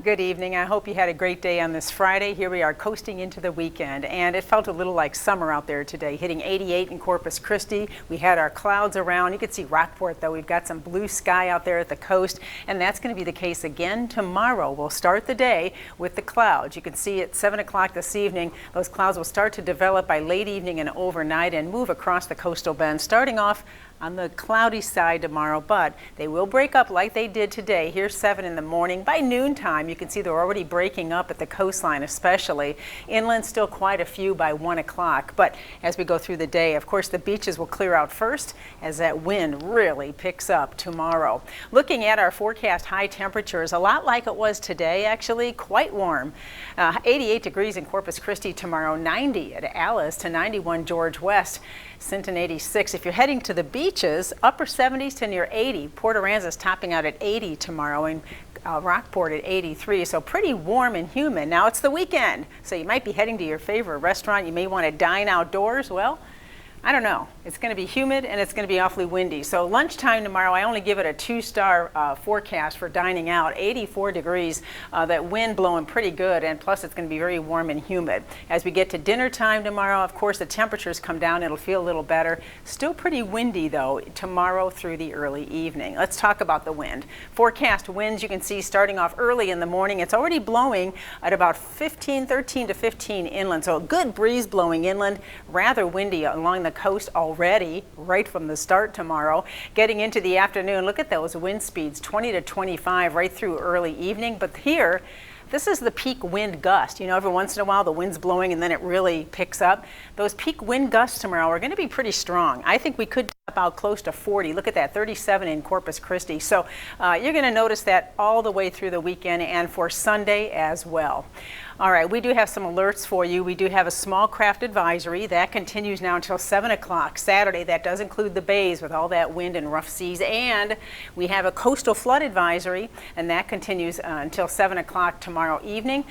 Good evening. I hope you had a great day on this Friday. Here we are coasting into the weekend, and it felt a little like summer out there today, hitting 88 in Corpus Christi. We had our clouds around. You can see Rockport, though. We've got some blue sky out there at the coast, and that's going to be the case again tomorrow. We'll start the day with the clouds. You can see at 7 o'clock this evening, those clouds will start to develop by late evening and overnight and move across the coastal bend, starting off on the cloudy side tomorrow, but they will break up like they did today. Here's 7 in the morning. By noontime, you can see they're already breaking up at the coastline, especially. Inland, still quite a few by 1 o'clock. But as we go through the day, of course, the beaches will clear out first as that wind really picks up tomorrow. Looking at our forecast high temperatures, a lot like it was today, actually quite warm. 88 degrees in Corpus Christi tomorrow, 90 at Alice to 91 George West, Sinton 86. If you're heading to the beaches, upper 70s to near 80. Port Aransas topping out at 80 tomorrow, and Rockport at 83, so pretty warm and humid. Now it's the weekend, so you might be heading to your favorite restaurant. You may want to dine outdoors. Well, I don't know. It's going to be humid and it's going to be awfully windy. So lunchtime tomorrow, I only give it a 2-star forecast for dining out. 84 degrees, that wind blowing pretty good, and plus it's going to be very warm and humid. As we get to dinner time tomorrow, of course, the temperatures come down. It'll feel a little better. Still pretty windy, though, tomorrow through the early evening. Let's talk about the wind. Forecast winds you can see starting off early in the morning. It's already blowing at about 13 to 15 inland. So a good breeze blowing inland, rather windy along the coast already right from the start tomorrow. Getting into the afternoon, look at those wind speeds, 20 to 25 right through early evening. But here, this is the peak wind gust. You know, every once in a while the wind's blowing and then it really picks up. Those peak wind gusts tomorrow are going to be pretty strong. I think we could top out close to 40. Look at that, 37 in Corpus Christi. So you're going to notice that all the way through the weekend and for Sunday as well. All right, we do have some alerts for you. We do have a small craft advisory that continues now until 7 o'clock Saturday. That does include the bays with all that wind and rough seas. And we have a coastal flood advisory, and that continues until 7 o'clock tomorrow evening.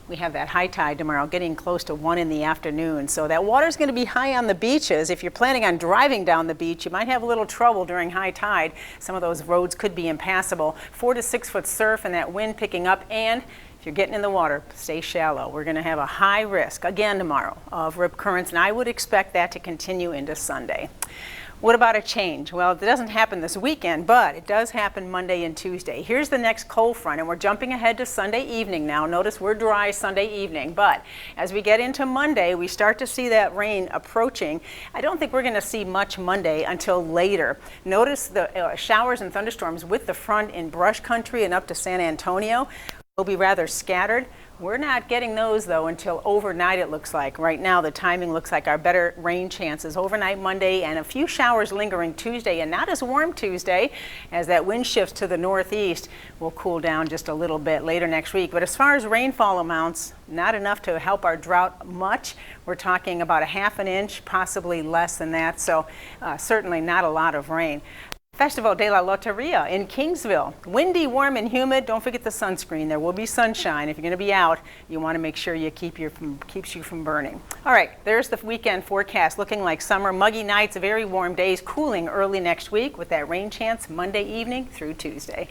We have that high tide tomorrow getting close to 1 in the afternoon. So that water's going to be high on the beaches. If you're planning on driving down the beach, you might have a little trouble during high tide. Some of those roads could be impassable. 4 to 6 foot surf and that wind picking up. And if you're getting in the water, stay shallow. We're going to have a high risk again tomorrow of rip currents, and I would expect that to continue into Sunday. What about a change? Well, it doesn't happen this weekend, but it does happen Monday and Tuesday. Here's the next cold front, and we're jumping ahead to Sunday evening now. Notice we're dry Sunday evening, but as we get into Monday, we start to see that rain approaching. I don't think we're going to see much Monday until later. Notice the showers and thunderstorms with the front in brush country and up to San Antonio will be rather scattered. We're not getting those, though, until overnight, it looks like. Right now, the timing looks like our better rain chances overnight Monday and a few showers lingering Tuesday, and not as warm Tuesday as that wind shifts to the northeast. Will cool down just a little bit later next week. But as far as rainfall amounts, not enough to help our drought much. We're talking about a ½ an inch, possibly less than that, so certainly not a lot of rain. Festival de la Loteria in Kingsville. Windy, warm, and humid. Don't forget the sunscreen. There will be sunshine. If you're going to be out, you want to make sure you keeps you from burning. All right, there's the weekend forecast. Looking like summer. Muggy nights, very warm days, cooling early next week with that rain chance Monday evening through Tuesday.